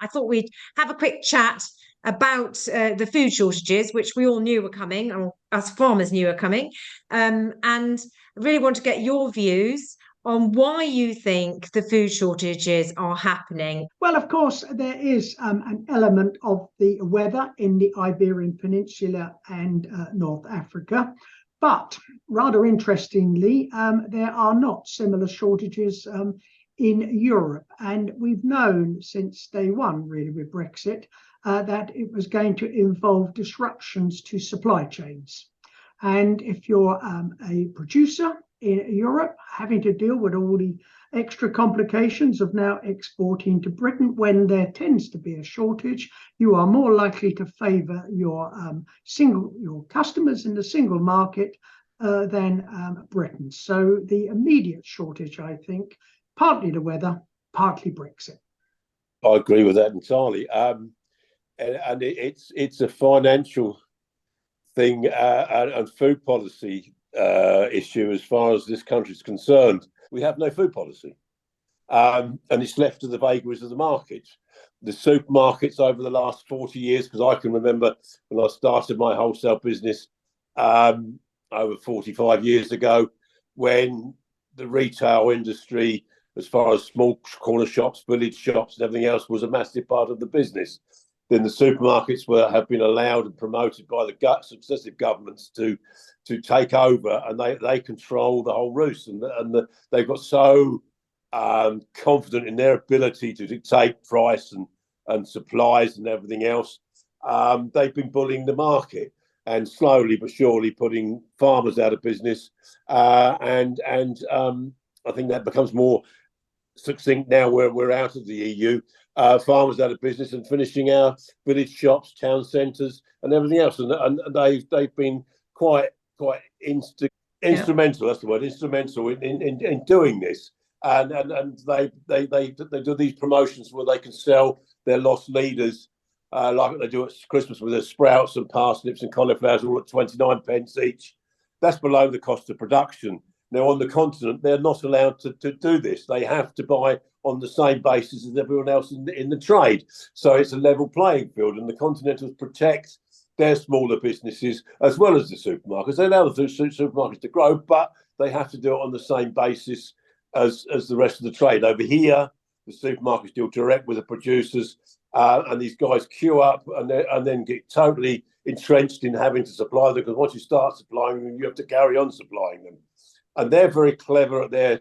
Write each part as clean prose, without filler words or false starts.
I thought we'd have a quick chat about the food shortages, which we all knew were coming, or us farmers knew were coming. And I really want to get your views on why you think the food shortages are happening. Well, of course, there is an element of the weather in the Iberian Peninsula and North Africa. But rather interestingly, there are not similar shortages in Europe. And we've known since day one, really, with Brexit, that it was going to involve disruptions to supply chains. And if you're a producer in Europe, having to deal with all the extra complications of now exporting to Britain, when there tends to be a shortage, you are more likely to favour your customers in the single market than Britain. So the immediate shortage, I think, partly the weather, partly Brexit. I agree with that entirely, and it's a financial thing and food policy issue as far as this country is concerned. We have no food policy, and it's left to the vagaries of the market. The supermarkets over the last 40 years, because I can remember when I started my wholesale business over 45 years ago, when the retail industry, as far as small corner shops, village shops and everything else, was a massive part of the business. Then the supermarkets have been allowed and promoted by the successive governments to take over, and they control the whole roost, and they've got so confident in their ability to dictate price and supplies and everything else. They've been bullying the market and slowly but surely putting farmers out of business, and I think that becomes more succinct now where we're out of the EU. Farmers out of business and finishing our village shops, town centres, and everything else, and they've been quite instrumental. That's the word, instrumental in doing this. And they do these promotions where they can sell their lost leaders, like they do at Christmas with their sprouts and parsnips and cauliflowers all at 29 pence each. That's below the cost of production. Now, on the continent, they're not allowed to do this. They have to buy on the same basis as everyone else in the trade. So it's a level playing field, and the Continentals protect their smaller businesses as well as the supermarkets. They allow the supermarkets to grow, but they have to do it on the same basis as the rest of the trade. Over here, the supermarkets deal direct with the producers, and these guys queue up and then get totally entrenched in having to supply them, because once you start supplying them, you have to carry on supplying them. And they're very clever at their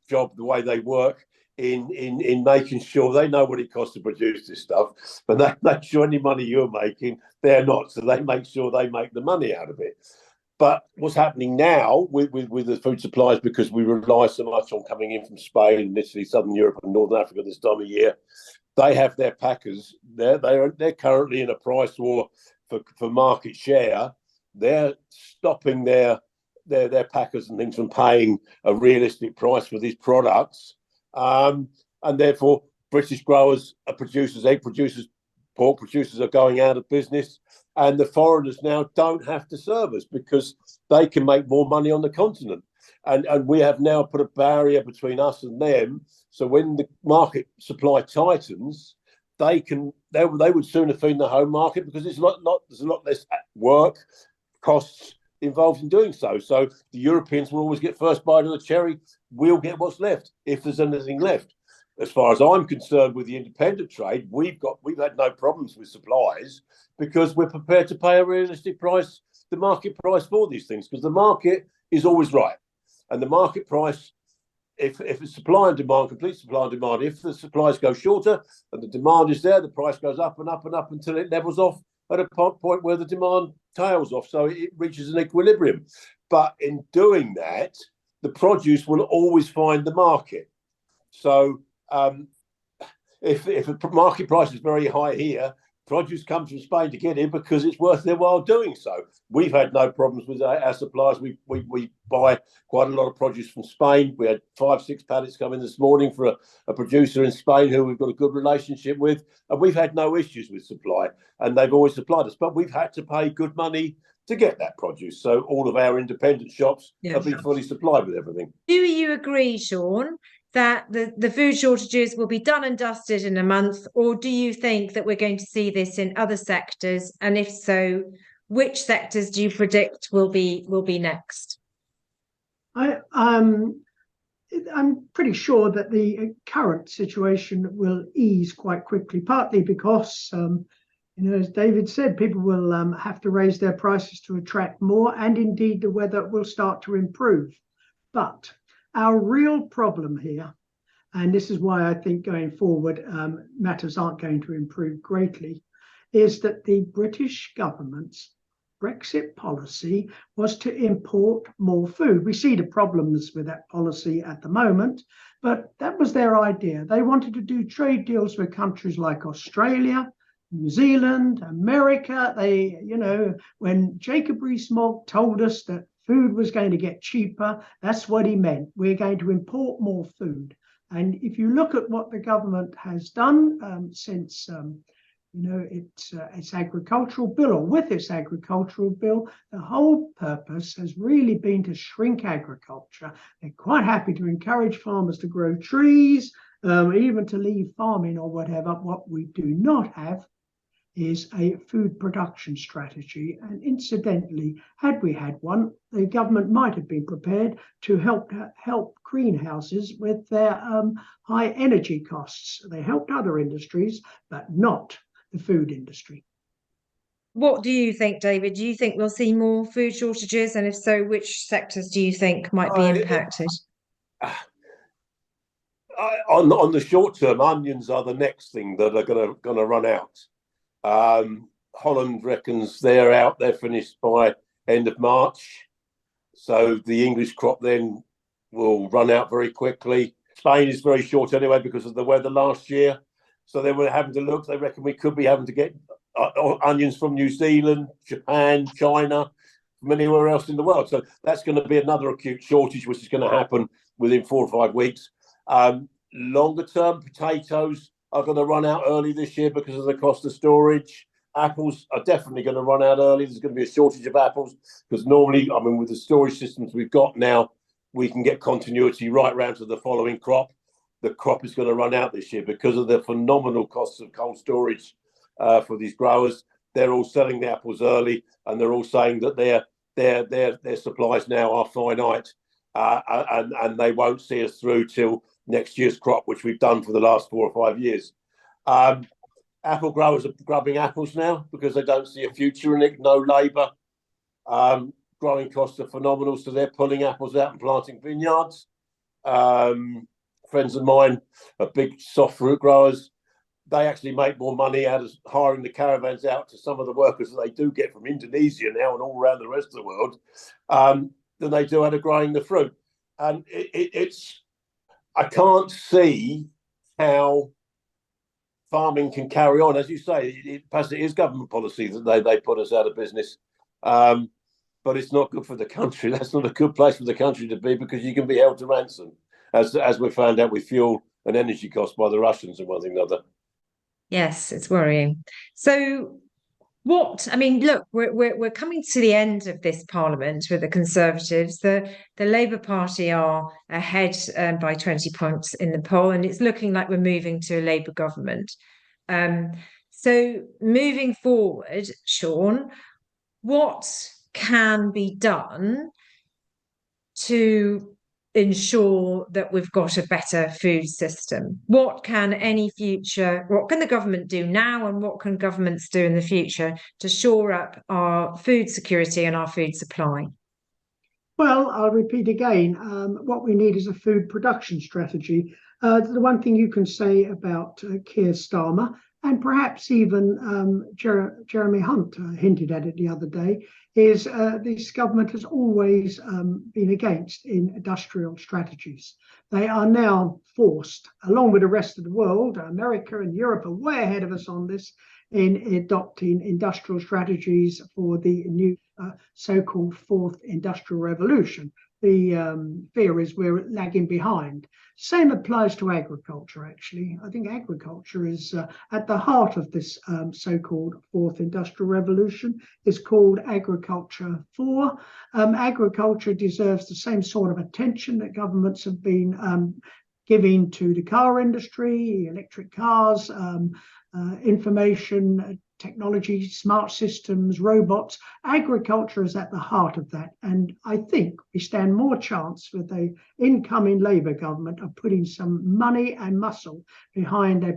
job, the way they work, in making sure they know what it costs to produce this stuff, but they make sure any money you're making, they're not. So they make sure they make the money out of it. But what's happening now with the food supplies, because we rely so much on coming in from Spain and Italy, Southern Europe and Northern Africa this time of year, they have their packers. They're currently in a price war for market share. They're stopping their packers and things from paying a realistic price for these products. And therefore, British growers, producers, egg producers, pork producers are going out of business, and the foreigners now don't have to serve us because they can make more money on the continent. And we have now put a barrier between us and them. So when the market supply tightens, they would sooner feed the home market, because there's a lot less work costs involved in doing so. So the Europeans will always get first bite of the cherry. We'll get what's left, if there's anything left. As far as I'm concerned, with the independent trade, we've had no problems with supplies, because we're prepared to pay a realistic price, the market price for these things, because the market is always right. And the market price, if it's supply and demand, complete supply and demand, if the supplies go shorter and the demand is there, the price goes up and up and up until it levels off at a point where the demand tails off, so it reaches an equilibrium. But in doing that, the produce will always find the market. So if a market price is very high here, produce comes from Spain to get in because it's worth their while doing so. We've had no problems with our suppliers. We buy quite a lot of produce from Spain. We had 5-6 pallets come in this morning for a producer in Spain who we've got a good relationship with, and we've had no issues with supply, and they've always supplied us. But we've had to pay good money to get that produce. So all of our independent shops have been fully supplied with everything. Do you agree, Sean, that the food shortages will be done and dusted in a month, or do you think that we're going to see this in other sectors? And if so, which sectors do you predict will be next? I'm pretty sure that the current situation will ease quite quickly, partly because, as David said, people will have to raise their prices to attract more, and indeed the weather will start to improve. But our real problem here, and this is why I think going forward matters aren't going to improve greatly, is that the British government's Brexit policy was to import more food. We see the problems with that policy at the moment, but that was their idea. They wanted to do trade deals with countries like Australia, New Zealand, America. When Jacob Rees-Mogg told us that food was going to get cheaper, that's what he meant. We're going to import more food. And if you look at what the government has done since its agricultural bill, or with its agricultural bill, the whole purpose has really been to shrink agriculture. They're quite happy to encourage farmers to grow trees, even to leave farming or whatever. What we do not have is a food production strategy. And incidentally, had we had one, the government might have been prepared to help greenhouses with their high energy costs. They helped other industries, but not the food industry. What do you think, David? Do you think we'll see more food shortages? And if so, which sectors do you think might be impacted? On the short term, onions are the next thing that are going to run out. Holland reckons they're finished by end of March. So the English crop then will run out very quickly. Spain is very short anyway because of the weather last year. So they were having to look. They reckon we could be having to get onions from New Zealand, Japan, China, from anywhere else in the world. So that's going to be another acute shortage, which is going to happen within 4 or 5 weeks. Longer term, potatoes are going to run out early this year because of the cost of storage. Apples are definitely going to run out early. There's going to be a shortage of apples because normally, with the storage systems we've got now, we can get continuity right round to the following crop. The crop is going to run out this year because of the phenomenal costs of cold storage for these growers. They're all selling the apples early, and they're all saying that their supplies now are finite, and they won't see us through till next year's crop, which we've done for the last 4 or 5 years. Apple growers are grubbing apples now because they don't see a future in it. No labour. Growing costs are phenomenal, so they're pulling apples out and planting vineyards. Friends of mine are big soft fruit growers. They actually make more money out of hiring the caravans out to some of the workers that they do get from Indonesia now and all around the rest of the world than they do out of growing the fruit. And I can't see how farming can carry on. As you say, it is government policy that they put us out of business. But it's not good for the country. That's not a good place for the country to be because you can be held to ransom, as we found out with fuel and energy costs by the Russians and one thing or another. Yes, it's worrying. So look, we're coming to the end of this parliament with the Conservatives. The Labour Party are ahead by 20 points in the poll, and it's looking like we're moving to a Labour government. So moving forward, Sean, what can be done to ensure that we've got a better food system? What can the government do now, and what can governments do in the future to shore up our food security and our food supply? Well, I'll repeat again, what we need is a food production strategy. The one thing you can say about Keir Starmer, and perhaps even Jeremy Hunt hinted at it the other day, is this government has always been against industrial strategies. They are now forced, along with the rest of the world, America and Europe are way ahead of us on this, in adopting industrial strategies for the new so-called fourth industrial revolution. The fear is we're lagging behind. Same applies to agriculture, actually. I think agriculture is at the heart of this so-called fourth industrial revolution. It's called Agriculture 4. Agriculture deserves the same sort of attention that governments have been giving to the car industry, electric cars, information technology, smart systems, robots. Agriculture is at the heart of that. And I think we stand more chance with the incoming Labour government of putting some money and muscle behind a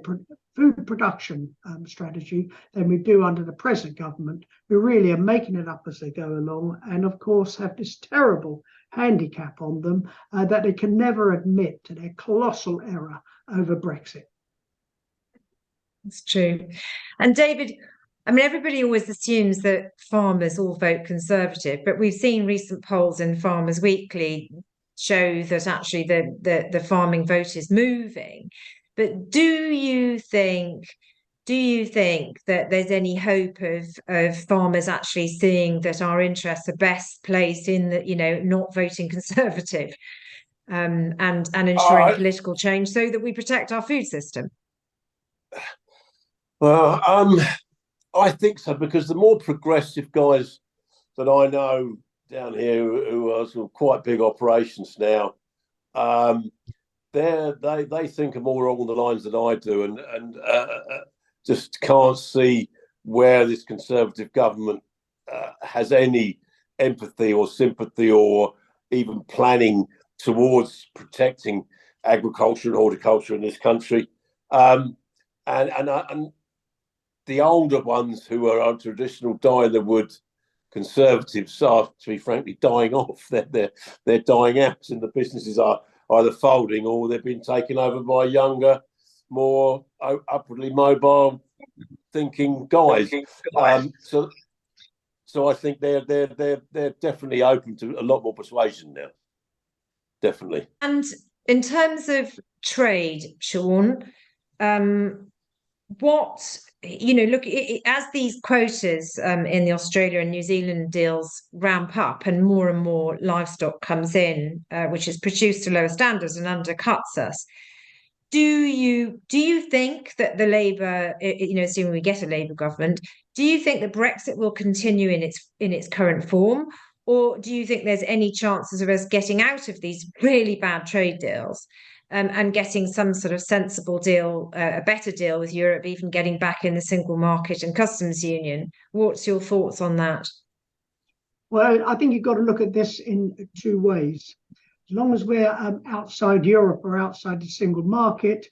food production strategy than we do under the present government, who really are making it up as they go along, and of course have this terrible handicap on them that they can never admit to their colossal error over Brexit. It's true. And David, I mean, everybody always assumes that farmers all vote Conservative, but we've seen recent polls in Farmers Weekly show that actually the farming vote is moving. But do you think that there's any hope of farmers actually seeing that our interests are best placed in the, not voting Conservative, and ensuring political change so that we protect our food system? Well, I think so, because the more progressive guys that I know down here who are sort of quite big operations now, they think more along the lines that I do, and just can't see where this Conservative government has any empathy or sympathy or even planning towards protecting agriculture and horticulture in this country. And the older ones who are traditional die-in-the-wood Conservatives are, to be frankly, dying off. They're dying out, and the businesses are either folding or they've been taken over by younger, more upwardly mobile thinking guys. So I think they're definitely open to a lot more persuasion now. Definitely. And in terms of trade, Sean, look, as these quotas in the Australia and New Zealand deals ramp up and more livestock comes in, which is produced to lower standards and undercuts us, do you think that the Labour, assuming we get a Labour government, do you think that Brexit will continue in its current form, or do you think there's any chances of us getting out of these really bad trade deals and getting some sort of sensible deal, a better deal with Europe, even getting back in the single market and customs union? What's your thoughts on that? Well, I think you've got to look at this in two ways. As long as we're outside Europe or outside the single market,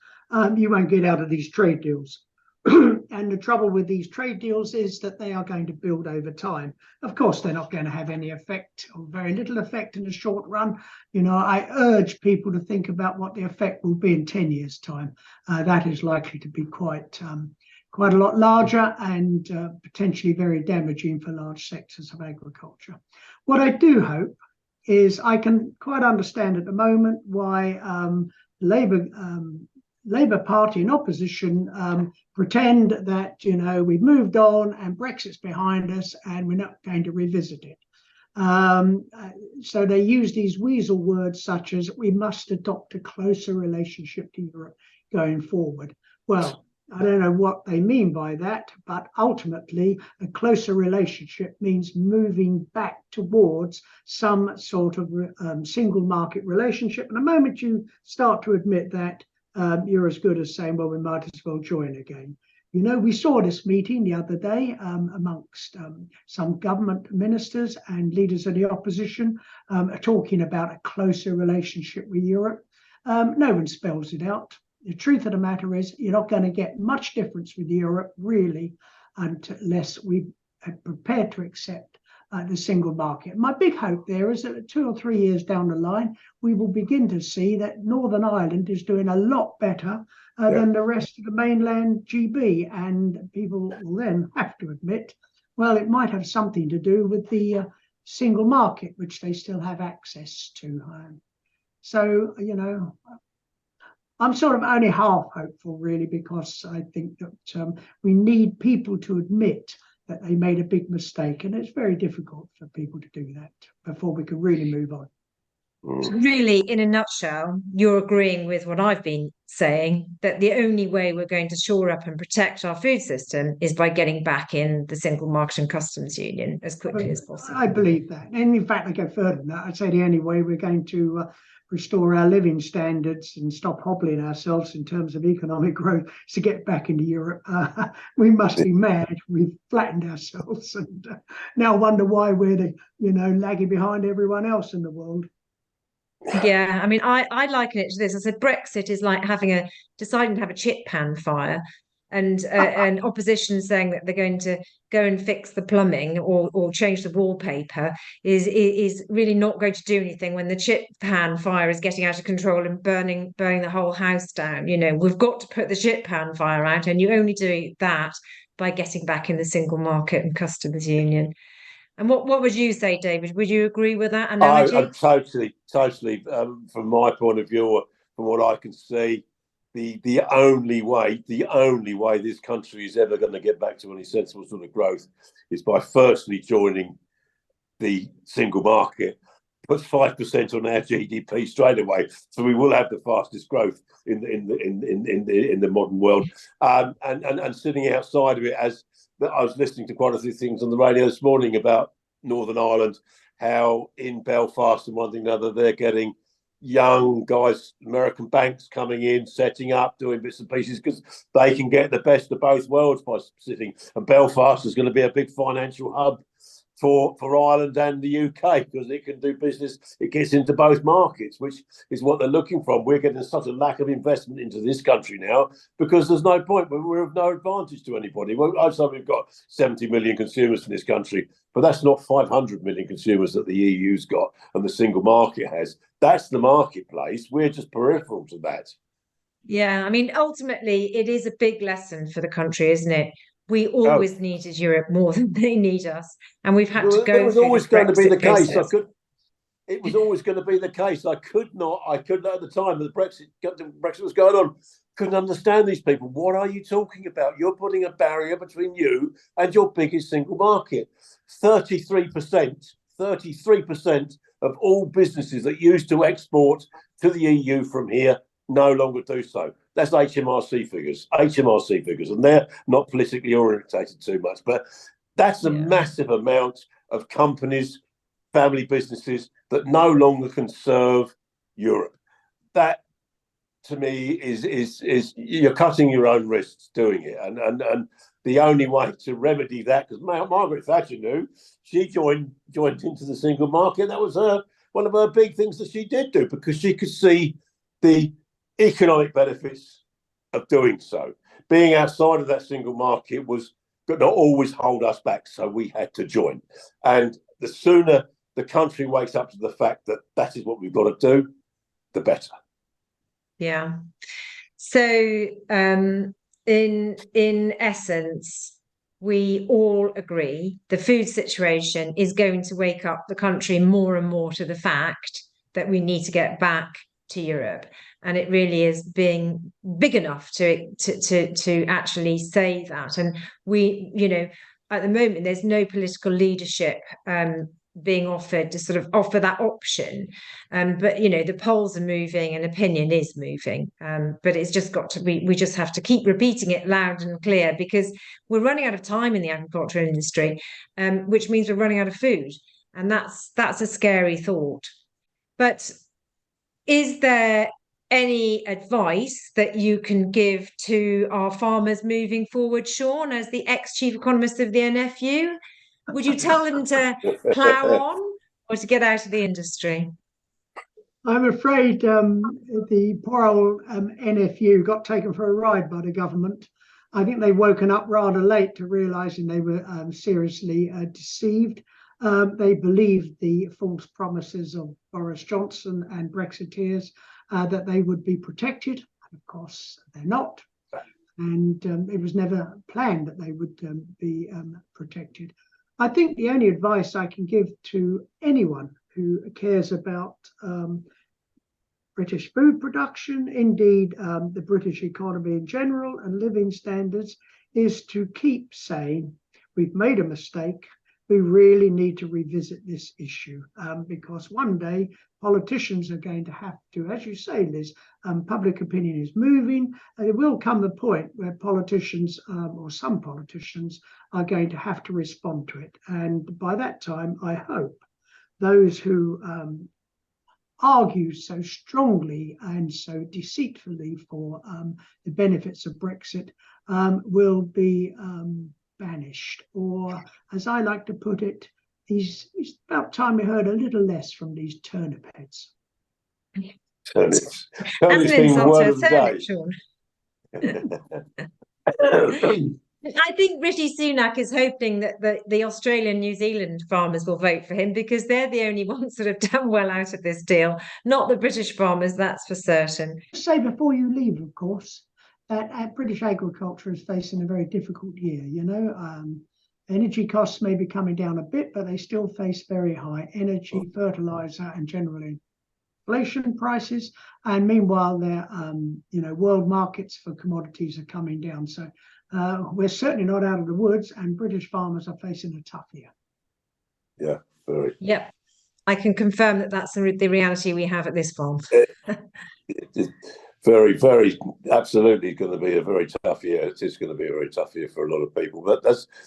you won't get out of these trade deals. And the trouble with these trade deals is that they are going to build over time. Of course, they're not going to have any effect or very little effect in the short run. I urge people to think about what the effect will be in 10 years' time. That is likely to be quite a lot larger and potentially very damaging for large sectors of agriculture. What I do hope is I can quite understand at the moment why Labour Party in opposition pretend that we've moved on and Brexit's behind us and we're not going to revisit it. So they use these weasel words such as we must adopt a closer relationship to Europe going forward. Well, I don't know what they mean by that, but ultimately a closer relationship means moving back towards some sort of single market relationship. And the moment you start to admit that, you're as good as saying, well, we might as well join again. We saw this meeting the other day amongst some government ministers and leaders of the opposition talking about a closer relationship with Europe. No one spells it out. The truth of the matter is you're not going to get much difference with Europe, really, unless we are prepared to accept the single market. My big hope there is that 2 or 3 years down the line, we will begin to see that Northern Ireland is doing a lot better than the rest of the mainland GB. And people will then have to admit, well, it might have something to do with the single market, which they still have access to. So, I'm sort of only half hopeful, really, because I think that we need people to admit that they made a big mistake, and it's very difficult for people to do that before we can really move on. So really, in a nutshell, you're agreeing with what I've been saying, that the only way we're going to shore up and protect our food system is by getting back in the single market and customs union as quickly as possible. I believe that. And in fact, I go further than that. I'd say the only way we're going to restore our living standards and stop hobbling ourselves in terms of economic growth to get back into Europe. We must be mad. We've flattened ourselves and now wonder why we're lagging behind everyone else in the world. Yeah, I mean, I liken it to this. I said Brexit is like deciding to have a chip pan fire, and opposition saying that they're going to go and fix the plumbing or change the wallpaper is really not going to do anything when the chip pan fire is getting out of control and burning the whole house down. We've got to put the chip pan fire out, and you only do that by getting back in the single market and customs union. And what would you say, David? Would you agree with that analogy? I'm totally. From my point of view, from what I can see, the only way this country is ever going to get back to any sensible sort of growth is by firstly joining the single market, puts 5% on our GDP straight away, so we will have the fastest growth in the modern world. And sitting outside of it, as I was listening to quite a few things on the radio this morning about Northern Ireland, how in Belfast and one thing or another they're getting young guys, American banks coming in, setting up, doing bits and pieces because they can get the best of both worlds by sitting. And Belfast is going to be a big financial hub for Ireland and the UK because it can do business. It gets into both markets, which is what they're looking for. We're getting such a lack of investment into this country now because there's no point. We're of no advantage to anybody. I'd say we've got 70 million consumers in this country, but that's not 500 million consumers that the EU's got and the single market has. That's the marketplace. We're just peripheral to that. Yeah, I mean, ultimately, it is a big lesson for the country, isn't it? We always needed Europe more than they need us, and we've had to go. It was always going to be the case. It was always going to be the case. I could not at the time that Brexit was going on, couldn't understand these people. What are you talking about? You're putting a barrier between you and your biggest single market. 33% of all businesses that used to export to the EU from here no longer do so. That's HMRC figures, and they're not politically orientated too much. But that's a massive amount of companies, family businesses that no longer can serve Europe. That, to me, is you're cutting your own wrists doing it, and the only way to remedy that, because Margaret Thatcher knew, she joined into the single market. That was one of her big things that she did do because she could see the economic benefits of doing so. Being outside of that single market was going to always hold us back, so we had to join. And the sooner the country wakes up to the fact that that is what we've got to do, the better. Yeah. So, in essence, we all agree the food situation is going to wake up the country more and more to the fact that we need to get back to Europe, and it really is being big enough to actually say that. And we, at the moment, there's no political leadership being offered to sort of offer that option. But the polls are moving and opinion is moving. But it's just got to be, we just have to keep repeating it loud and clear because we're running out of time in the agricultural industry, which means we're running out of food. And that's a scary thought. But is there any advice that you can give to our farmers moving forward, Sean, as the ex-chief economist of the NFU? Would you tell them to plough on or to get out of the industry? I'm afraid the poor old NFU got taken for a ride by the government. I think they've woken up rather late to realising they were seriously deceived. They believed the false promises of Boris Johnson and Brexiteers that they would be protected. And of course, they're not. And it was never planned that they would be protected. I think the only advice I can give to anyone who cares about British food production, indeed the British economy in general and living standards, is to keep saying, we've made a mistake. We really need to revisit this issue because one day politicians are going to have to, as you say, Liz, public opinion is moving, and it will come the point where politicians or some politicians are going to have to respond to it. And by that time, I hope those who argues so strongly and so deceitfully for the benefits of Brexit will be banished. Or, as I like to put it, it's about time we heard a little less from these turnip heads. Turnips. That's an Being insult word to a of the turnip, day. Sean. I think Rishi Sunak is hoping that the Australian, New Zealand farmers will vote for him because they're the only ones that have done well out of this deal, not the British farmers, that's for certain. Say before you leave, of course, that British agriculture is facing a very difficult year. You know, energy costs may be coming down a bit, but they still face very high energy, fertilizer, and generally inflation prices. And meanwhile, their world markets for commodities are coming down. So we're certainly not out of the woods, and British farmers are facing a tough year. Yeah, very. Yep, I can confirm that that's the reality we have at this farm. Very, very, absolutely going to be a very tough year. It is going to be a very tough year for a lot of people. But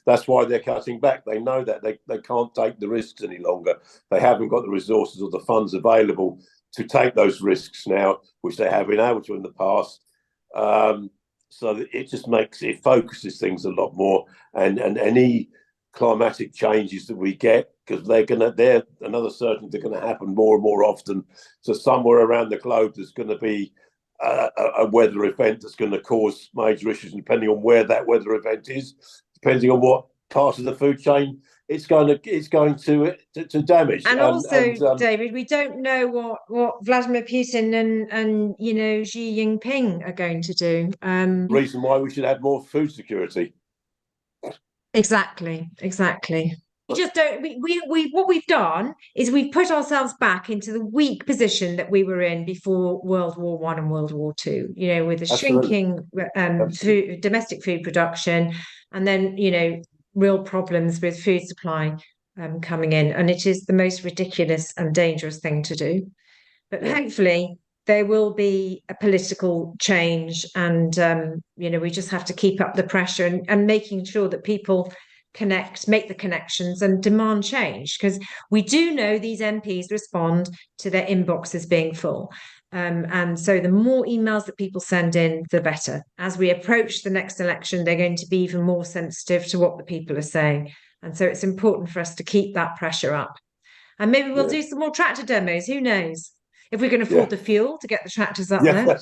that's why they're cutting back. They know that they can't take the risks any longer. They haven't got the resources or the funds available to take those risks now, which they have been able to in the past. So it just focuses things a lot more, and any climatic changes that we get, because they're another certainty they're going to happen more and more often. So somewhere around the globe, there's going to be a weather event that's going to cause major issues, and depending on where that weather event is, depending on what part of the food chain it's going to damage. And also, David, we don't know what Vladimir Putin and Xi Jinping are going to do. Reason why we should have more food security. Exactly. We just don't. We what we've done is we've put ourselves back into the weak position that we were in before World War One and World War Two. You know, with a shrinking domestic food production, and then real problems with food supply coming in, and it is the most ridiculous and dangerous thing to do. But hopefully there will be a political change, and we just have to keep up the pressure and making sure that people make the connections and demand change, because we do know these MPs respond to their inboxes being full. And so the more emails that people send in, the better. As we approach the next election, they're going to be even more sensitive to what the people are saying. And so it's important for us to keep that pressure up. And maybe we'll do some more tractor demos. Who knows? If we can afford the fuel to get the tractors up there.